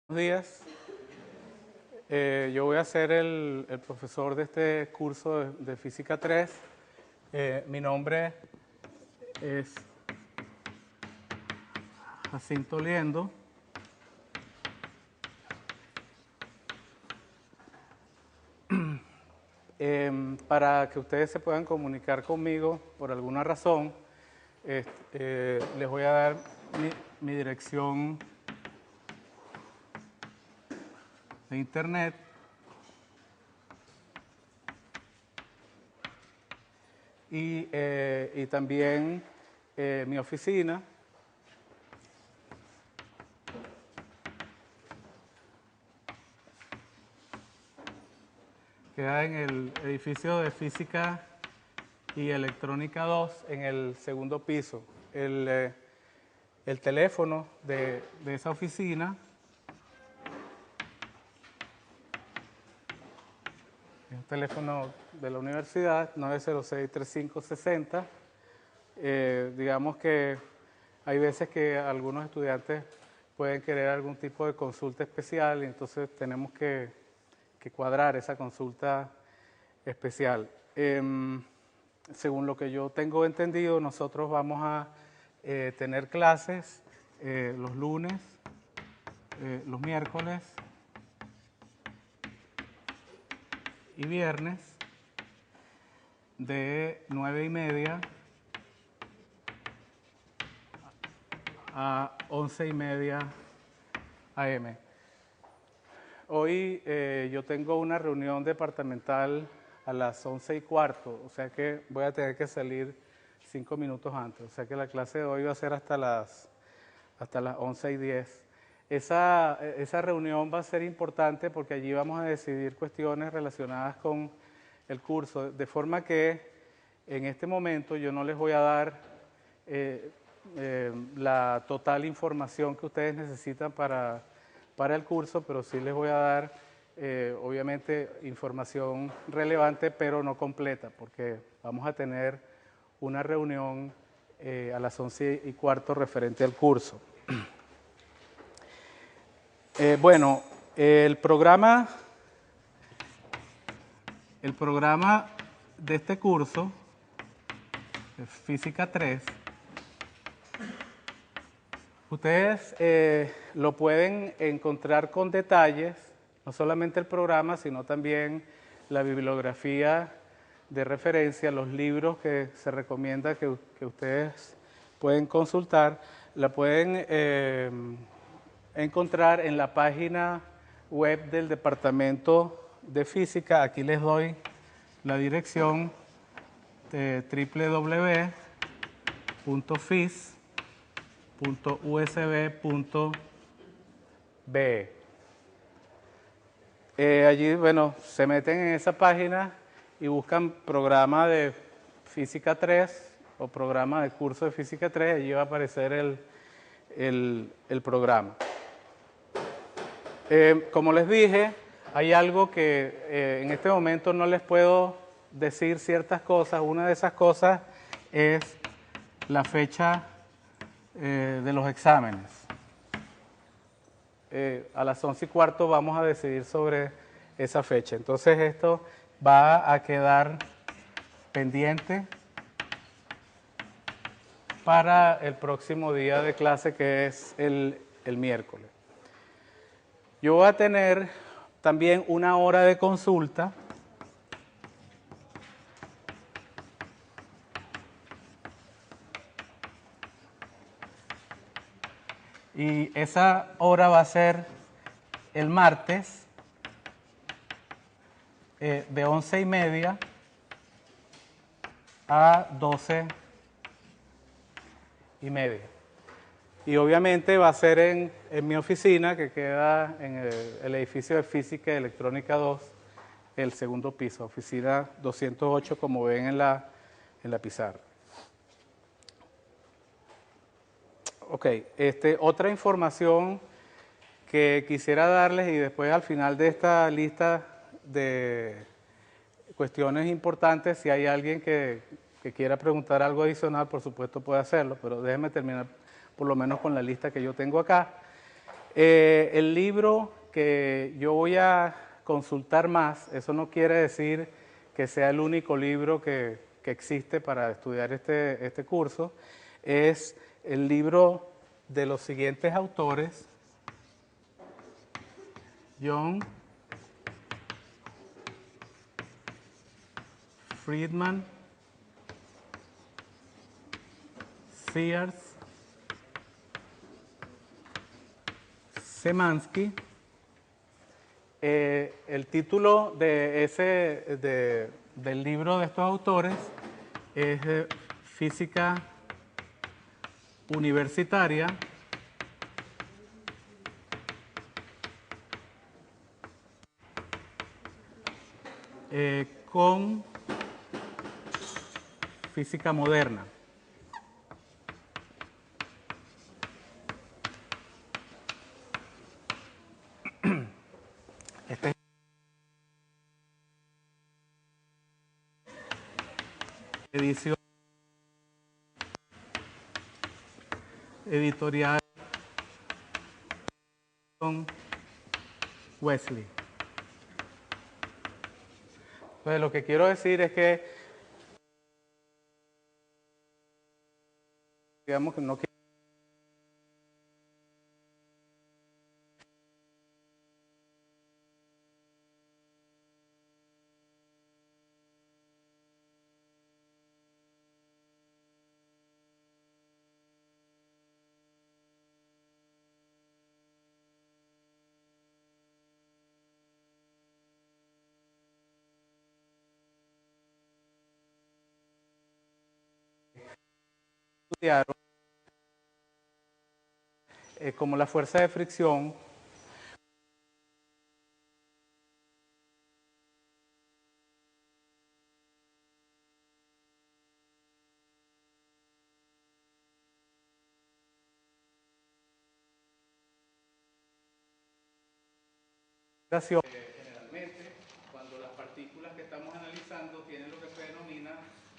Buenos días. Yo voy a ser el profesor de este curso de Física 3. Mi nombre es Jacinto Liendo. Para que ustedes se puedan comunicar conmigo por alguna razón, les voy a dar mi dirección de internet. Y también mi oficina. Queda en el edificio de Física y Electrónica 2, en el segundo piso. El teléfono de esa oficina es un teléfono de la universidad, 906-3560. Digamos que hay veces que algunos estudiantes pueden querer algún tipo de consulta especial y entonces tenemos que cuadrar esa consulta especial. Según lo que yo tengo entendido, nosotros vamos a tener clases los lunes, los miércoles y viernes de 9:30 a 11:30 AM. Hoy yo tengo una reunión departamental a las 11:15, o sea que voy a tener que salir 5 minutos antes. O sea que la clase de hoy va a ser hasta las 11:10. Esa reunión va a ser importante porque allí vamos a decidir cuestiones relacionadas con el curso, de forma que en este momento yo no les voy a dar la total información que ustedes necesitan para el curso, pero sí les voy a dar, obviamente, información relevante, pero no completa, porque vamos a tener una reunión a las 11:15 referente al curso. Bueno, el programa de este curso, Física 3, ustedes lo pueden encontrar con detalles, no solamente el programa, sino también la bibliografía de referencia, los libros que se recomienda que ustedes pueden consultar, la pueden encontrar en la página web del Departamento de Física. Aquí les doy la dirección de www.fis.usb.be. Allí, bueno, se meten en esa página y buscan programa de Física 3 o programa de curso de Física 3, allí va a aparecer el programa. Como les dije, hay algo que en este momento no les puedo decir ciertas cosas. Una de esas cosas es la fecha de los exámenes. A las 11:15 vamos a decidir sobre esa fecha. Entonces esto va a quedar pendiente para el próximo día de clase, que es el miércoles. Yo voy a tener también una hora de consulta y esa hora va a ser el martes de 11:30 a 12:30. Y obviamente va a ser en mi oficina, que queda en el edificio de Física y Electrónica 2, el segundo piso, oficina 208, como ven en la pizarra. Ok, otra información que quisiera darles, y después al final de esta lista de cuestiones importantes, si hay alguien que quiera preguntar algo adicional, por supuesto puede hacerlo, pero déjenme terminar por lo menos con la lista que yo tengo acá. El libro que yo voy a consultar más, eso no quiere decir que sea el único libro que existe para estudiar este curso, es el libro de los siguientes autores: John Friedman, Sears, Szymanski. El título del libro de estos autores es Física Universitaria con Física Moderna. Esta es edición editorial Wesley. Entonces, lo que quiero decir es que, digamos, que no quiero estudiar como la fuerza de fricción generalmente cuando las partículas que estamos analizando tienen lo que se denomina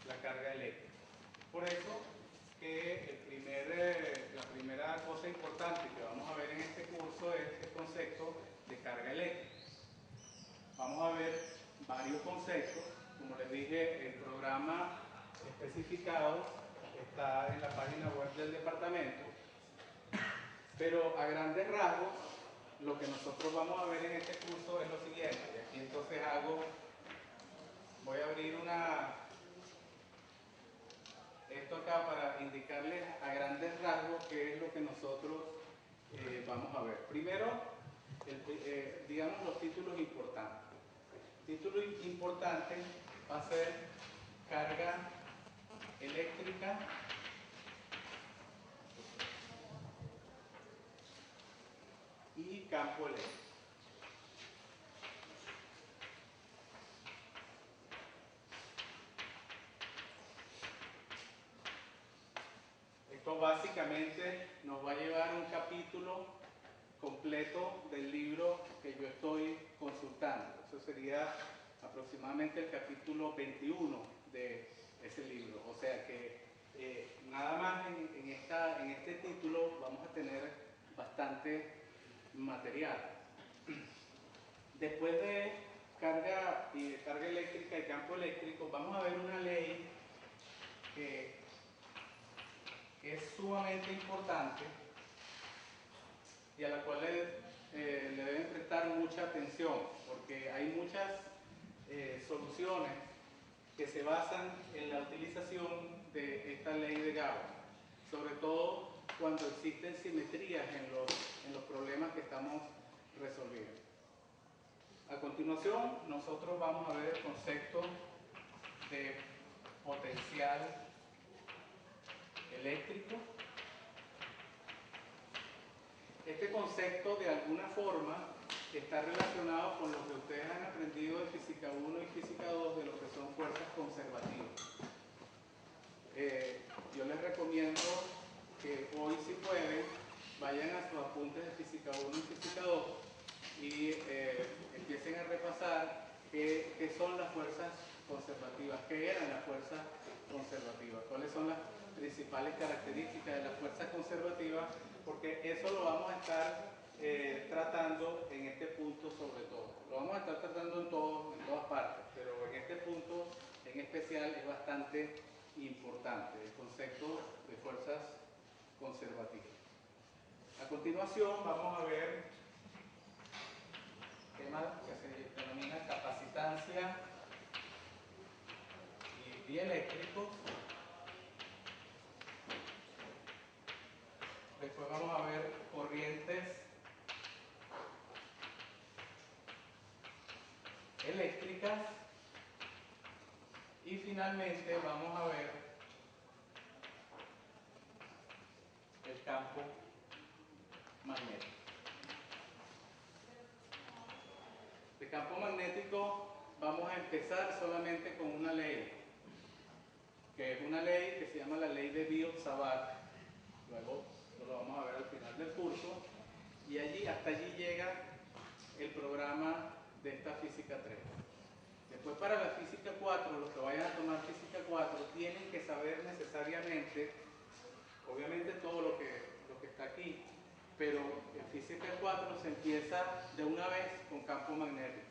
la carga eléctrica. Por eso que la primera cosa importante que vamos a ver en este curso es el concepto de carga eléctrica. Vamos a ver varios conceptos. Como les dije, el programa especificado está en la página web del departamento, pero a grandes rasgos lo que nosotros vamos a ver en este curso es lo siguiente. Y aquí entonces voy a abrir esto acá para indicarles a grandes rasgos qué es lo que nosotros vamos a ver. Primero, digamos los títulos importantes. Título importante va a ser carga eléctrica y campo eléctrico. Esto básicamente nos va a llevar a un capítulo completo del libro que yo estoy consultando. Eso sería aproximadamente el capítulo 21 de ese libro. O sea que nada más en este título vamos a tener bastante material. Después de carga eléctrica y campo eléctrico, vamos a ver una ley que es sumamente importante y a la cual le deben prestar mucha atención, porque hay muchas soluciones que se basan en la utilización de esta ley de Gauss, sobre todo cuando existen simetrías en los problemas que estamos resolviendo. A continuación, nosotros vamos a ver el concepto de potencial eléctrico. Este concepto de alguna forma está relacionado con lo que ustedes han aprendido de Física 1 y Física 2 de lo que son fuerzas conservativas. Yo les recomiendo que hoy, si pueden, vayan a sus apuntes de Física 1 y Física 2 y empiecen a repasar qué son las fuerzas conservativas, qué eran las fuerzas conservativas, cuáles son las principales características de las fuerzas conservativas, porque eso lo vamos a estar tratando en este punto sobre todo. Lo vamos a estar tratando en todas partes, pero en este punto en especial es bastante importante, el concepto de fuerzas conservativas. A continuación vamos a ver temas que se denomina capacitancia y dieléctrico. Después vamos a ver corrientes eléctricas y finalmente vamos a ver el campo magnético. De campo magnético vamos a empezar solamente con una ley, que es una ley que se llama la ley de Biot-Savart. Luego lo vamos a ver al final del curso y hasta allí llega el programa de esta física 3. Después para la física 4, los que vayan a tomar física 4 tienen que saber necesariamente, obviamente todo lo que está aquí, pero en física 4 se empieza de una vez con campo magnético.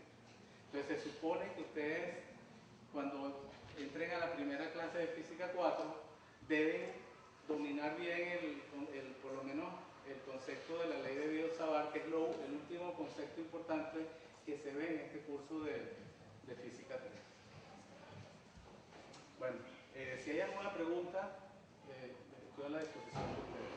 Entonces se supone que ustedes cuando entren a la primera clase de física 4 deben dominar bien por lo menos el concepto de la ley de Biot-Savart, que es el último concepto importante que se ve en este curso de física 3. Bueno, si hay alguna pregunta, estoy a la disposición de ustedes.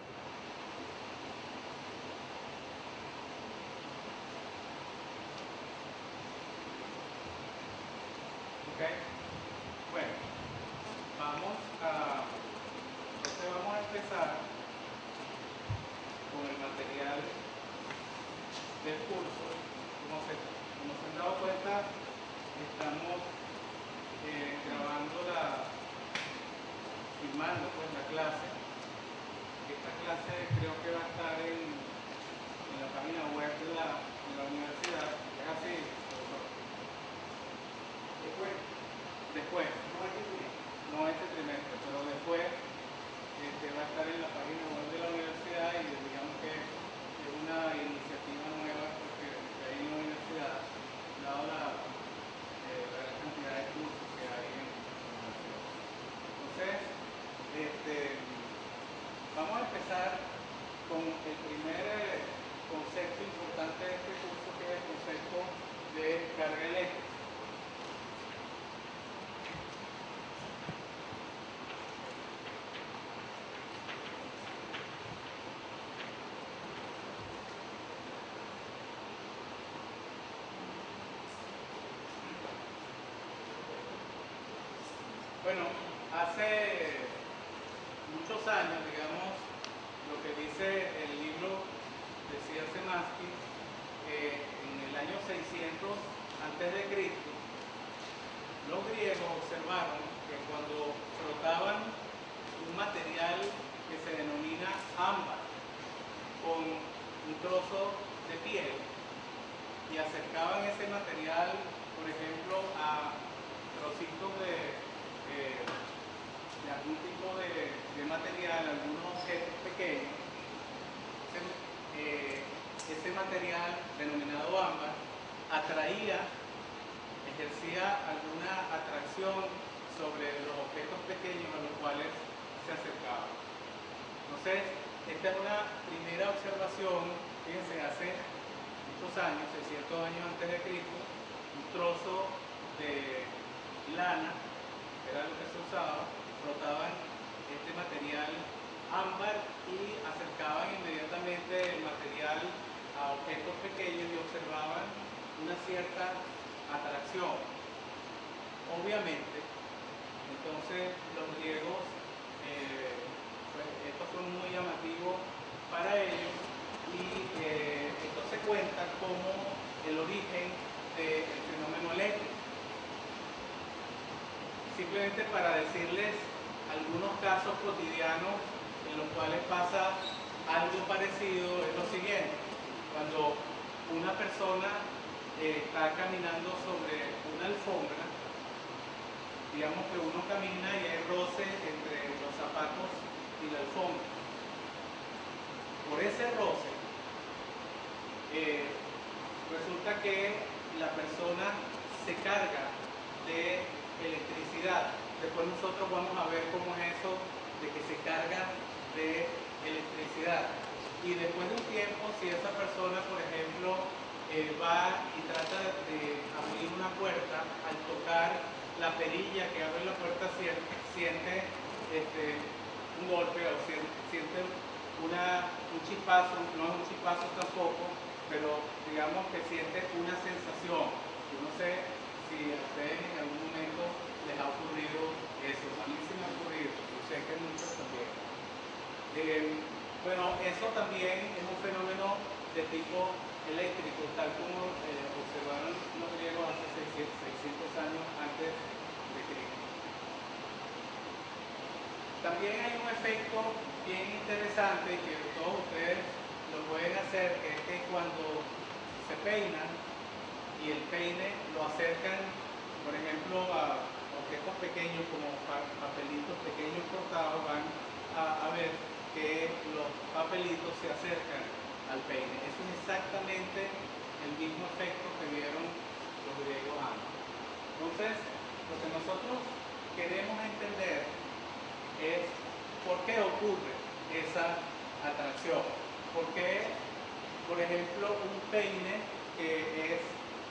Ok, bueno, entonces vamos a empezar con el material del curso. Como se han dado cuenta, estamos filmando pues la clase. Esta clase creo que va a estar en la página web de la universidad. Es así. Después, no este trimestre, pero después va a estar en la página web de la universidad y digamos que es una iniciativa nueva porque hay en la universidad, dado la gran cantidad de cursos que hay en la universidad. Entonces, vamos a empezar con el primer concepto importante de este curso, que es el concepto de carga eléctrica. Bueno, hace muchos años, digamos, lo que dice el libro de C.S. Semansky, en el año 600 a.C., los griegos observaron que cuando frotaban un material que se denomina ámbar con un trozo de piel y acercaban ese material, por ejemplo, a trocitos de algún tipo de material, algunos objetos pequeños, ese material denominado ámbar ejercía alguna atracción sobre los objetos pequeños a los cuales se acercaban. Entonces, esta es una primera observación. Fíjense, hace muchos años, 600 años antes de Cristo, un trozo de lana, era lo que se usaba, frotaban este material ámbar y acercaban inmediatamente el material a objetos pequeños y observaban una cierta atracción. Obviamente, entonces los griegos, esto fue muy llamativo para ellos y esto se cuenta como el origen del fenómeno eléctrico. Simplemente para decirles algunos casos cotidianos en los cuales pasa algo parecido es lo siguiente. Cuando una persona está caminando sobre una alfombra, digamos que uno camina y hay roce entre los zapatos y la alfombra. Por ese roce resulta que la persona se carga de electricidad. Después nosotros vamos a ver cómo es eso de que se carga de electricidad. Y después de un tiempo, si esa persona, por ejemplo, va y trata de abrir una puerta, al tocar la perilla que abre la puerta siente un golpe o siente un chispazo, no es un chispazo tampoco, pero digamos que siente una sensación. Yo no sé si a ustedes en algún momento les ha ocurrido eso. A mí sí me ha ocurrido, yo sé que muchos también. Bueno, eso también es un fenómeno de tipo eléctrico, tal como observaron los griegos hace 600 años antes de Cristo. También hay un efecto bien interesante que todos ustedes lo pueden hacer, que es que cuando se peinan y el peine lo acercan, por ejemplo, a objetos pequeños como papelitos pequeños cortados, van a ver que los papelitos se acercan al peine. Eso es exactamente el mismo efecto que vieron los griegos antes. Entonces, lo que nosotros queremos entender es por qué ocurre esa atracción. ¿Por qué, por ejemplo, un peine que es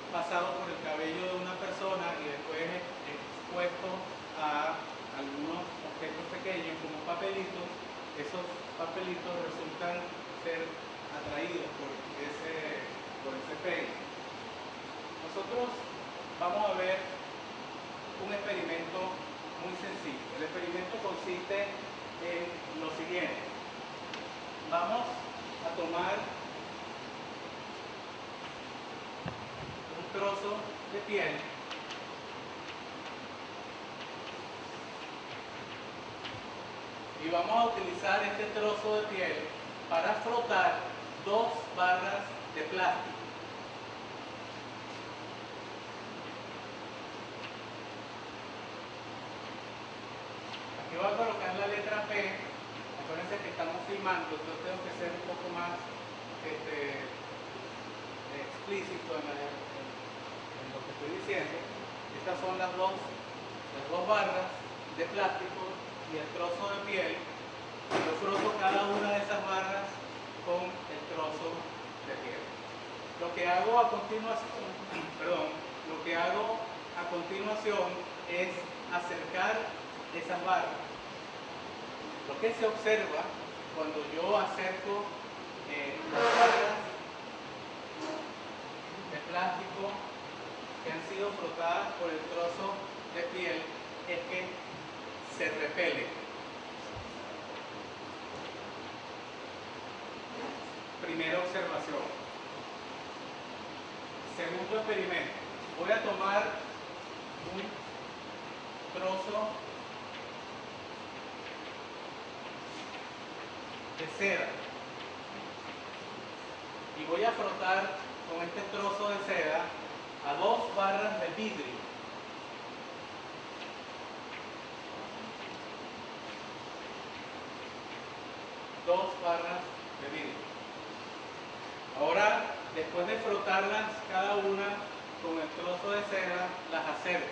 pasado por el cabello de una persona y después es expuesto a algunos objetos pequeños como papelitos, esos papelitos resultan ser atraídos por ese peine? Nosotros vamos a ver un experimento muy sencillo. El experimento consiste en lo siguiente. Vamos a tomar un trozo de piel y vamos a utilizar este trozo de piel para frotar 2 barras de plástico. Aquí voy a colocar la letra P. Acuérdense que estamos filmando, entonces tengo que ser un poco más explícito en lo que estoy diciendo. Estas son las dos barras de plástico y el trozo de piel. Yo froto cada una de esas barras con el trozo de piel. Lo que hago a continuación, es acercar esas barras. Lo que se observa cuando yo acerco las barras de plástico que han sido frotadas por el trozo de piel es que se repelen. Primera observación. Segundo experimento. Voy a tomar un trozo de seda y voy a frotar con este trozo de seda a 2 barras de vidrio. Ahora, después de frotarlas cada una con el trozo de seda, las acerco.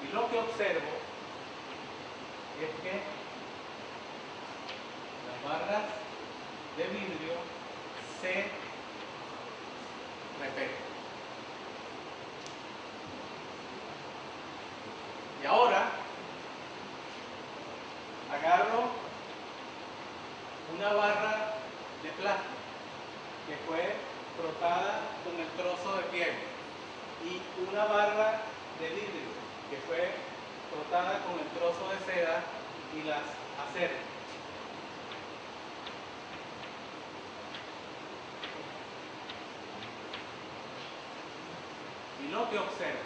Y lo que observo es que las barras de vidrio se repelen. Y ahora agarro una barra de plástico que fue frotada con el trozo de piel y una barra de vidrio que fue frotada con el trozo de seda y las acerco. Y lo que observo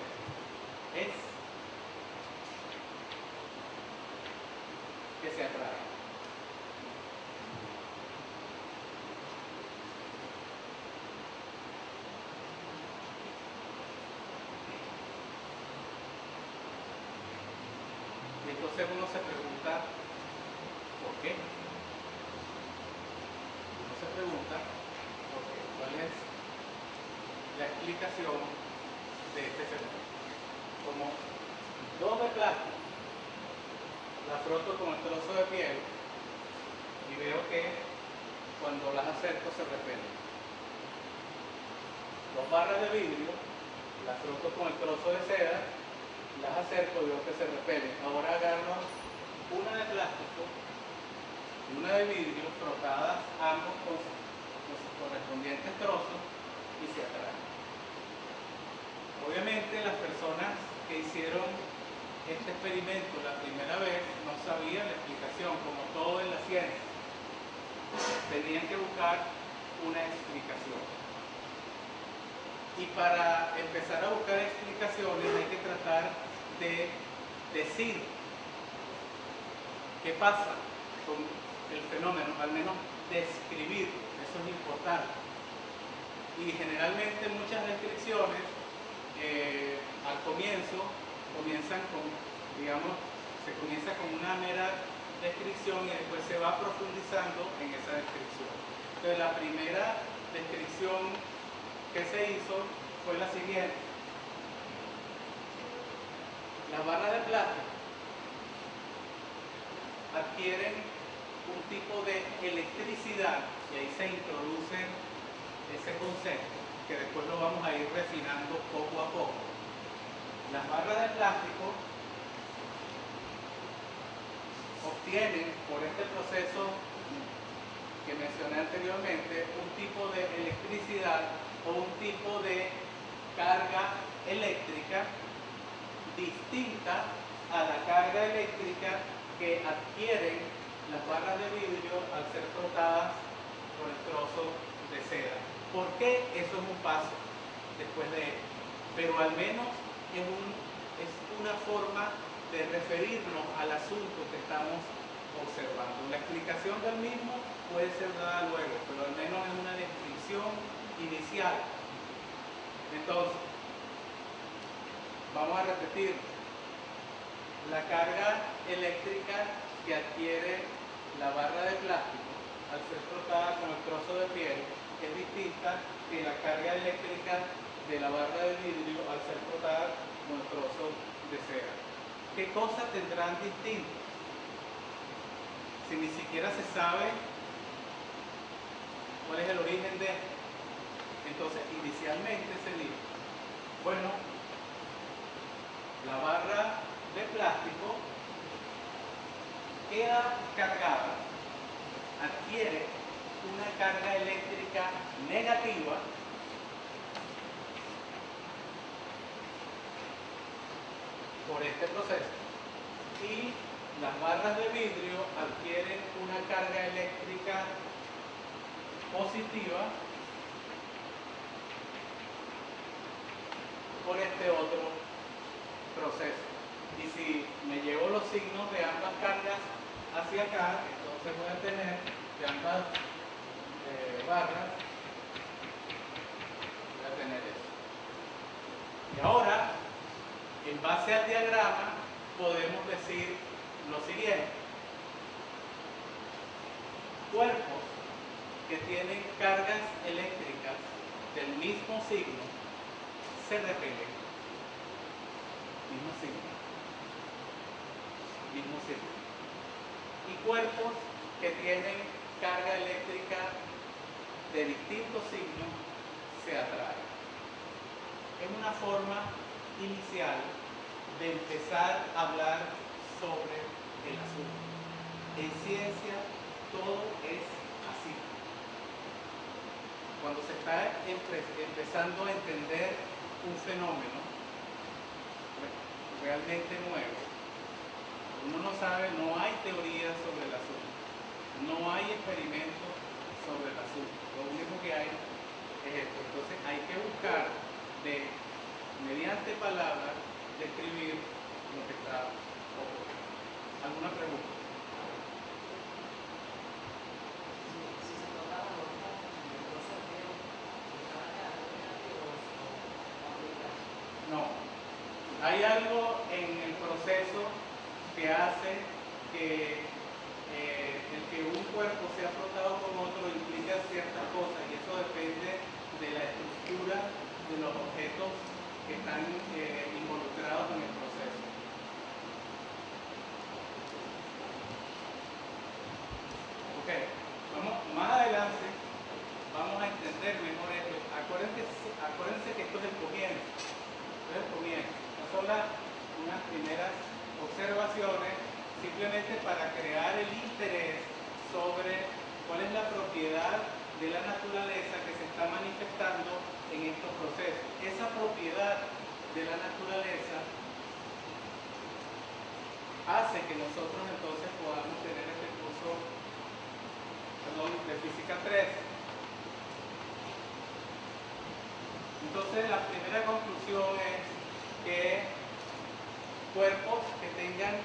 es que se atraen. Y entonces uno se pregunta, ¿por qué? Uno se pregunta, ¿por qué? ¿Cuál es la explicación de este fenómeno. Como dos de plástico, la froto con el trozo de piel y veo que cuando las acerco se repelen. Dos barras de vidrio, las froto con el trozo de seda, las acerco y veo que se repelen. Ahora agarro una de plástico y una de vidrio frotadas ambos con sus correspondientes trozos y se atraen. Obviamente las personas que hicieron este experimento la primera vez no sabían la explicación, como todo en la ciencia. Tenían que buscar una explicación. Y para empezar a buscar explicaciones hay que tratar de decir qué pasa con el fenómeno, al menos describir, eso es importante. Y generalmente muchas descripciones al comienzo comienzan con, digamos, se comienza con una mera descripción y después se va profundizando en esa descripción. Entonces la primera descripción que se hizo fue la siguiente. Las barras de plástico adquieren un tipo de electricidad y ahí se introduce ese concepto que después lo vamos a ir refinando poco a poco. Las barras de plástico obtienen por este proceso que mencioné anteriormente un tipo de electricidad o un tipo de carga eléctrica distinta a la carga eléctrica que adquieren las barras de vidrio al ser frotadas con el trozo de seda. ¿Por qué? Eso es un paso después de esto, pero al menos es una forma de referirnos al asunto que estamos observando. La explicación del mismo puede ser dada luego, pero al menos es una descripción inicial. Entonces, vamos a repetir. La carga eléctrica que adquiere la barra de plástico al ser frotada con el trozo de piel es distinta que la carga eléctrica de la barra de vidrio al ser frotada con el trozo de seda. ¿Qué cosas tendrán distintas? Si ni siquiera se sabe cuál es el origen de esto. Entonces, inicialmente se dijo, bueno, la barra de plástico queda cargada, adquiere una carga eléctrica negativa por este proceso y las barras de vidrio adquieren una carga eléctrica positiva por este otro proceso. Y si me llevo los signos de ambas cargas hacia acá, entonces voy a tener de ambas barras, voy a tener eso. Y ahora, en base al diagrama, podemos decir lo siguiente. Cuerpos que tienen cargas eléctricas del mismo signo se repelen. Mismo signo. Mismo signo. Y cuerpos que tienen carga eléctrica de distintos signos se atraen. Es una forma inicial de empezar a hablar sobre el asunto. En ciencia todo es así. Cuando se está empezando a entender un fenómeno realmente nuevo, uno no sabe, no hay teoría sobre el asunto, no hay experimentos sobre el asunto, lo único que hay es esto. Entonces hay que buscar mediante palabras describir lo que está ocurriendo. ¿Alguna pregunta? No. Hay algo en el proceso que hace que el que un cuerpo sea frotado con otro implica ciertas cosas y eso depende de la estructura del elementos que están involucrados en el proceso. Ok, más adelante vamos a entender mejor esto. Acuérdense que esto es el comienzo. Estas son unas primeras observaciones simplemente para crear el interés sobre cuál es la propiedad de la naturaleza que se está manifestando en estos procesos. Esa propiedad de la naturaleza hace que nosotros entonces podamos tener este curso, de física 3. Entonces la primera conclusión es que cuerpos que tengan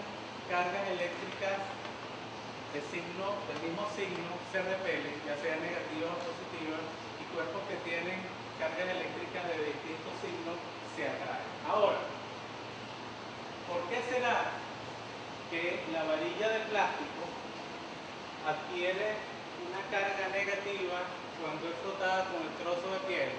cargas eléctricas del mismo signo se repelen, ya sean negativas o positivas, y cuerpos que tienen cargas eléctricas de distintos signos se atraen. Ahora, ¿por qué será que la varilla de plástico adquiere una carga negativa cuando es frotada con el trozo de piel?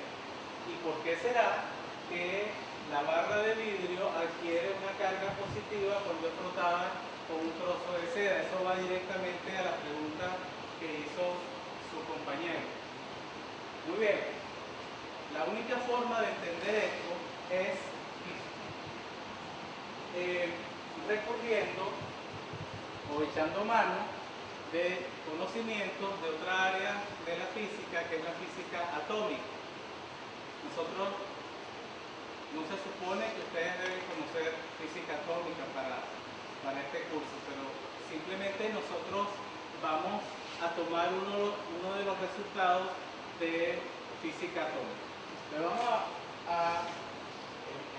¿Y por qué será que la barra de vidrio adquiere una carga positiva cuando es frotada con un trozo de seda? Eso va directamente a la pregunta que hizo su compañero. Muy bien, la única forma de entender esto es recurriendo o echando mano de conocimientos de otra área de la física, que es la física atómica. Nosotros, no se supone que ustedes deben conocer física atómica para este curso, pero simplemente nosotros vamos a tomar uno de los resultados de física atómica. Pero vamos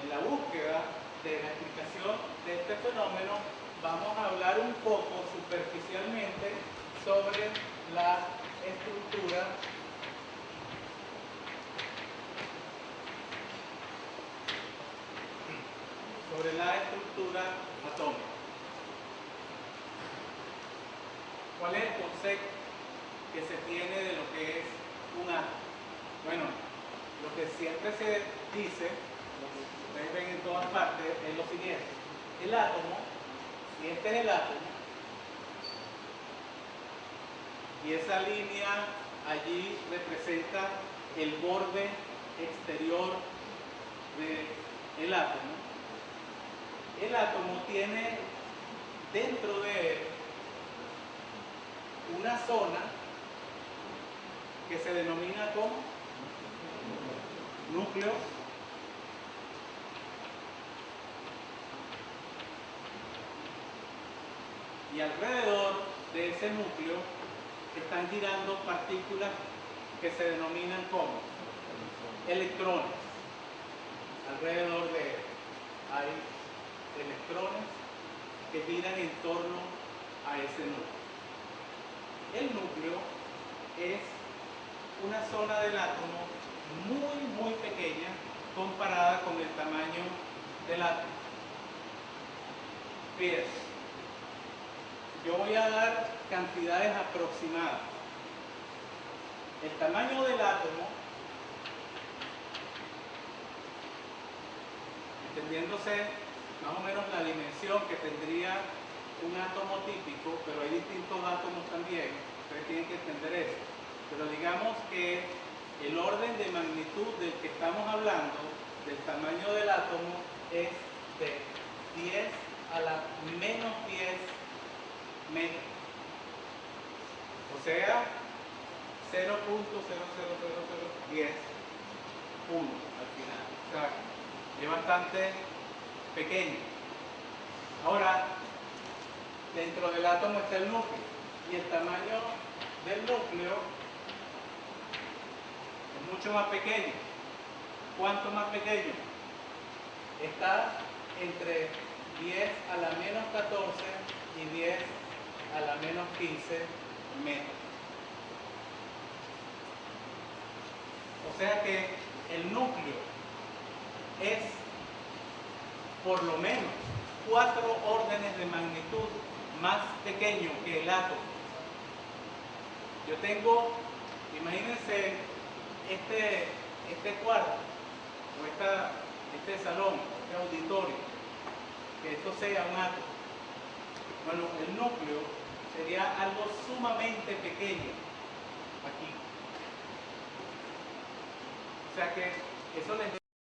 en la búsqueda de la explicación de este fenómeno, vamos a hablar un poco superficialmente sobre la estructura atómica. ¿Cuál es el concepto que se tiene de lo que es un átomo? Bueno, lo que siempre se dice, lo que ustedes ven en todas partes, es lo siguiente. El átomo, y este es el átomo, y esa línea allí representa el borde exterior del átomo. El átomo tiene dentro de él una zona que se denomina como núcleo, y alrededor de ese núcleo están girando partículas que se denominan como electrones. Alrededor de él hay electrones que giran en torno a ese núcleo. El núcleo es una zona del átomo muy pequeña comparada con el tamaño del átomo. Fíjense, yo voy a dar cantidades aproximadas. El tamaño del átomo, entendiéndose más o menos la dimensión que tendría un átomo típico, pero hay distintos átomos también, ustedes tienen que entender eso. Pero digamos que el orden de magnitud del que estamos hablando, del tamaño del átomo, es de 10 a la menos 10 metros. O sea, 0.00010 puntos al final. O sea, es bastante pequeño. Ahora, dentro del átomo está el núcleo, y el tamaño del núcleo es mucho más pequeño. ¿Cuánto más pequeño? Está entre 10 a la menos 14 y 10 a la menos 15 metros. O sea que el núcleo es por lo menos 4 órdenes de magnitud más pequeño que el átomo. Yo tengo, imagínense este cuarto o este salón, este auditorio, que esto sea un átomo. Bueno, el núcleo sería algo sumamente pequeño aquí. O sea que eso les